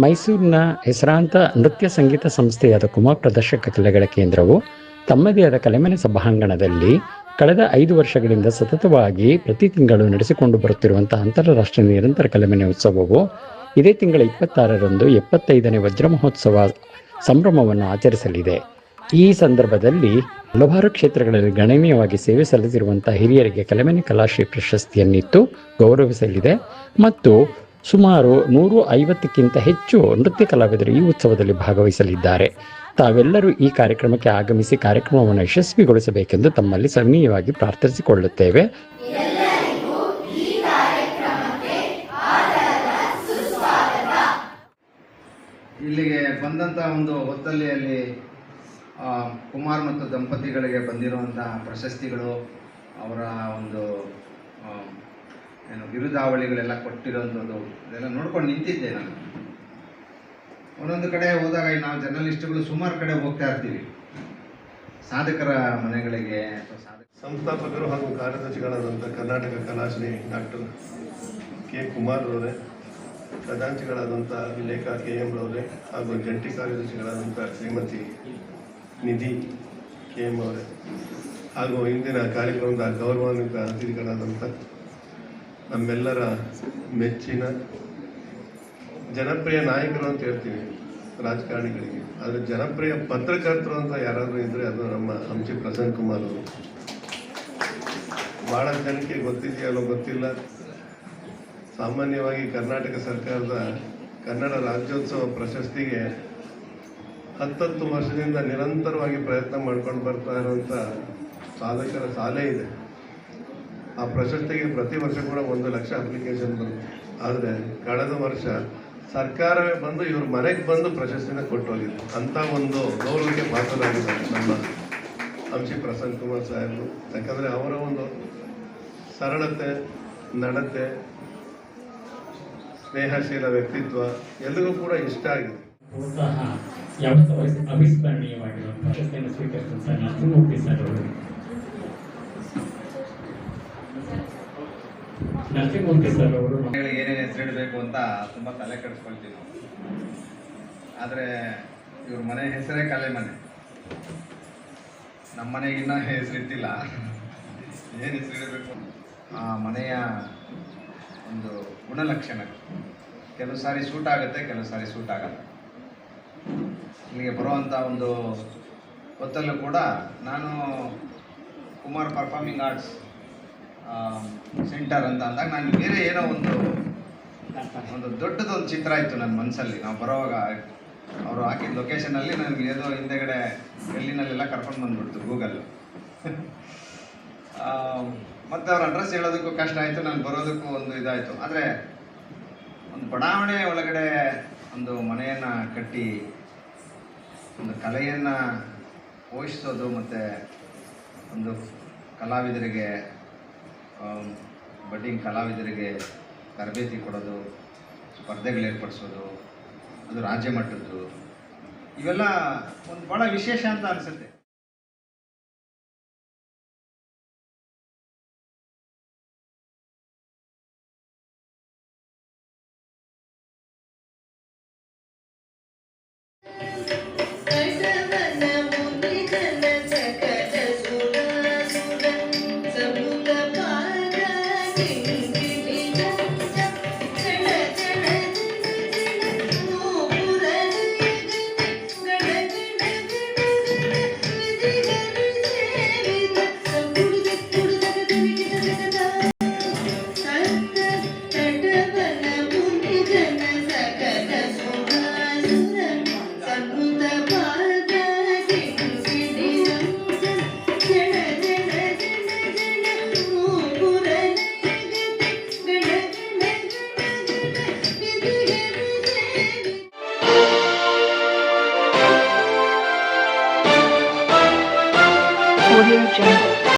ಮೈಸೂರಿನ ಹೆಸರಾಂತ ನೃತ್ಯ ಸಂಗೀತ ಸಂಸ್ಥೆಯಾದ ಕುಮಾರ್ ಪ್ರದರ್ಶಕ ಕಲೆಗಳ ಕೇಂದ್ರವು ತಮ್ಮದೇ ಆದ ಕಲೆಮನೆ ಸಭಾಂಗಣದಲ್ಲಿ ಕಳೆದ 5 ವರ್ಷಗಳಿಂದ ಸತತವಾಗಿ ಪ್ರತಿ ತಿಂಗಳು ನಡೆಸಿಕೊಂಡು ಬರುತ್ತಿರುವಂತಹ ಅಂತಾರಾಷ್ಟ್ರೀಯ ನಿರಂತರ ಕಲೆಮನೆ ಉತ್ಸವವು ಇದೇ ತಿಂಗಳ 26ರಂದು 75ನೇ ವಜ್ರ ಮಹೋತ್ಸವ ಸಂಭ್ರಮವನ್ನು ಆಚರಿಸಲಿದೆ. ಈ ಸಂದರ್ಭದಲ್ಲಿ ಹಲವಾರು ಕ್ಷೇತ್ರಗಳಲ್ಲಿ ಗಣನೀಯವಾಗಿ ಸೇವೆ ಸಲ್ಲಿಸಿರುವಂತಹ ಹಿರಿಯರಿಗೆ ಕಲೆಮನೆ ಕಲಾಶ್ರೀ ಪ್ರಶಸ್ತಿಯನ್ನಿತ್ತು ಗೌರವಿಸಲಿದೆ ಮತ್ತು ಸುಮಾರು 150ಕ್ಕಿಂತ ಹೆಚ್ಚು ನೃತ್ಯ ಕಲಾವಿದರು ಈ ಉತ್ಸವದಲ್ಲಿ ಭಾಗವಹಿಸಲಿದ್ದಾರೆ. ತಾವೆಲ್ಲರೂ ಈ ಕಾರ್ಯಕ್ರಮಕ್ಕೆ ಆಗಮಿಸಿ ಕಾರ್ಯಕ್ರಮವನ್ನು ಯಶಸ್ವಿಗೊಳಿಸಬೇಕೆಂದು ತಮ್ಮಲ್ಲಿ ಸವಿನಯವಾಗಿ ಪ್ರಾರ್ಥಿಸಿಕೊಳ್ಳುತ್ತೇವೆ. ಇಲ್ಲಿಗೆ ಬಂದಂಥ ಒಂದು ಹೊತ್ತಲ್ಲಿ ಕುಮಾರ್ ಮತ್ತು ದಂಪತಿಗಳಿಗೆ ಬಂದಿರುವಂತಹ ಪ್ರಶಸ್ತಿಗಳು, ಅವರ ಒಂದು ಬಿರುದಾವಳಿಗಳೆಲ್ಲ ಕೊಟ್ಟಿರೋಂಥದ್ದು ಇದೆಲ್ಲ ನೋಡ್ಕೊಂಡು ನಿಂತಿದ್ದೆ ನಾನು. ಒಂದೊಂದು ಕಡೆ ಹೋದಾಗ ನಾವು ಜರ್ನಲಿಸ್ಟ್ಗಳು ಸುಮಾರು ಕಡೆ ಹೋಗ್ತಾ ಇರ್ತೀವಿ, ಸಾಧಕರ ಮನೆಗಳಿಗೆ. ಸಂಸ್ಥಾಪಕರು ಹಾಗೂ ಕಾರ್ಯದರ್ಶಿಗಳಾದಂಥ ಕರ್ನಾಟಕ ಕಲಾಶ್ರೀ ಡಾಕ್ಟರ್ ಕೆ ಕುಮಾರ್ ಅವರೇ, ಖಜಾಂಚಿಗಳಾದಂಥ ಲೇಖ ಕೆ ಎಂ ರವರೇ ಹಾಗೂ ಜಂಟಿ ಕಾರ್ಯದರ್ಶಿಗಳಾದಂಥ ಶ್ರೀಮತಿ ನಿಧಿ ಕೆ ಎಂ ಅವರೇ ಹಾಗೂ ಇಂದಿನ ಕಾರ್ಯಕ್ರಮದ ಗೌರವಾನ್ವಿತ ಅತಿಥಿಗಳಾದಂಥ ನಮ್ಮೆಲ್ಲರ ಮೆಚ್ಚಿನ ಜನಪ್ರಿಯ ನಾಯಕರು ಅಂತ ಹೇಳ್ತೀವಿ ರಾಜಕಾರಣಿಗಳಿಗೆ, ಆದರೆ ಜನಪ್ರಿಯ ಪತ್ರಕರ್ತರು ಅಂತ ಯಾರಾದರೂ ಇದ್ದರೆ ಅದು ನಮ್ಮ ಹಂಚಿ ಪ್ರಸನ್ನ ಕುಮಾರ್ ಅವರು. ಭಾಳ ಜನಕ್ಕೆ ಗೊತ್ತಿದೆಯಲ್ಲೋ ಗೊತ್ತಿಲ್ಲ, ಸಾಮಾನ್ಯವಾಗಿ ಕರ್ನಾಟಕ ಸರ್ಕಾರದ ಕನ್ನಡ ರಾಜ್ಯೋತ್ಸವ ಪ್ರಶಸ್ತಿಗೆ 10 ವರ್ಷದಿಂದ ನಿರಂತರವಾಗಿ ಪ್ರಯತ್ನ ಮಾಡ್ಕೊಂಡು ಬರ್ತಾ ಇರುವಂಥ ಸಾಧಕರ ಸಾಲೇ ಇದೆ. ಆ ಪ್ರಶಸ್ತಿಗೆ ಪ್ರತಿ ವರ್ಷ ಕೂಡ 1 ಲಕ್ಷ ಅಪ್ಲಿಕೇಶನ್ ಬರುತ್ತೆ. ಆದರೆ ಕಳೆದ ವರ್ಷ ಸರ್ಕಾರವೇ ಬಂದು ಇವ್ರ ಮನೆಗೆ ಬಂದು ಪ್ರಶಸ್ತಿನ ಕೊಟ್ಟೋಗಿದೆ. ಅಂಥ ಒಂದು ಗೌರವಕ್ಕೆ ಪಾತ್ರರಾಗಿದ್ದಾರೆ ನಮ್ಮ ಹಂಚಿ ಪ್ರಸನ್ನ ಕುಮಾರ್ ಸಾಹೇಬರು. ಯಾಕಂದರೆ ಅವರ ಒಂದು ಸರಳತೆ, ನಡತೆ, ಸ್ನೇಹಶೀಲ ವ್ಯಕ್ತಿತ್ವ ಎಲ್ಲರಿಗೂ ಕೂಡ ಇಷ್ಟ ಆಗಿದೆ. ಯಾವತ್ತೂ ಅವಿಸ್ಮರಣೀಯವಾಗಿರುವ ಪ್ರಶಸ್ತಿಯನ್ನು ಸ್ವೀಕರಿಸಿದ ನರಸಿಂಹಮೂರ್ತಿ ಸರ್ ಅವರು. ನರಸಿಂಹಮೂರ್ತಿ ಸರ್ ಅವರು ಏನೇನು ಹೆಸರಿಡಬೇಕು ಅಂತ ತುಂಬ ತಲೆ ಕೆಡಿಸ್ಕೊಳ್ತೀವಿ ನಾವು. ಆದರೆ ಇವ್ರ ಮನೆ ಹೆಸರೇ ಕಲೆ ಮನೆ. ನಮ್ಮ ಮನೆಗಿನ್ನ ಹೆಸರಿಟ್ಟಿಲ್ಲ, ಏನು ಹೆಸರಿಡಬೇಕು ಆ ಮನೆಯ ಒಂದು ಗುಣಲಕ್ಷಣ. ಕೆಲವು ಸಾರಿ ಸೂಟ್ ಆಗುತ್ತೆ, ಕೆಲವು ಸಾರಿ ಸೂಟ್ ಆಗಲ್ಲ. ಇಲ್ಲಿಗೆ ಬರುವಂಥ ಒಂದು ಹೊತ್ತಲ್ಲೂ ಕೂಡ ನಾನು ಕುಮಾರ್ ಪರ್ಫಾರ್ಮಿಂಗ್ ಆರ್ಟ್ಸ್ ಸೆಂಟರ್ ಅಂತ ಅಂದಾಗ ನಾನು ಬೇರೆ ಏನೋ ಒಂದು ದೊಡ್ಡದೊಂದು ಚಿತ್ರ ಇತ್ತು ನನ್ನ ಮನಸ್ಸಲ್ಲಿ. ನಾವು ಬರೋವಾಗ ಅವರು ಹಾಕಿದ ಲೊಕೇಶನಲ್ಲಿ ನನಗೆ ಏನೋ ಹಿಂದೆಗಡೆ ಎಲ್ಲಿನಲ್ಲೆಲ್ಲ ಕರ್ಕೊಂಡು ಬಂದುಬಿಡ್ತು ಗೂಗಲ್. ಮತ್ತು ಅವ್ರ ಅಡ್ರೆಸ್ ಹೇಳೋದಕ್ಕೂ ಕಷ್ಟ ಆಯಿತು, ನಾನು ಬರೋದಕ್ಕೂ ಒಂದು ಇದಾಯಿತು. ಆದರೆ ಒಂದು ಬಡಾವಣೆ ಒಳಗಡೆ ಒಂದು ಮನೆಯನ್ನು ಕಟ್ಟಿ ಒಂದು ಕಲೆಯನ್ನು ಪೋಷಿಸೋದು ಮತ್ತು ಒಂದು ಕಲಾವಿದರಿಗೆ, ಬಡ್ಡಿಂಗ್ ಕಲಾವಿದರಿಗೆ ತರಬೇತಿ ಕೊಡೋದು, ಸ್ಪರ್ಧೆಗಳು ಏರ್ಪಡಿಸೋದು, ಅದು ರಾಜ್ಯ ಮಟ್ಟದ್ದು, ಇವೆಲ್ಲ ಒಂದು ಭಾಳ ವಿಶೇಷ ಅಂತ ಅನಿಸುತ್ತೆ.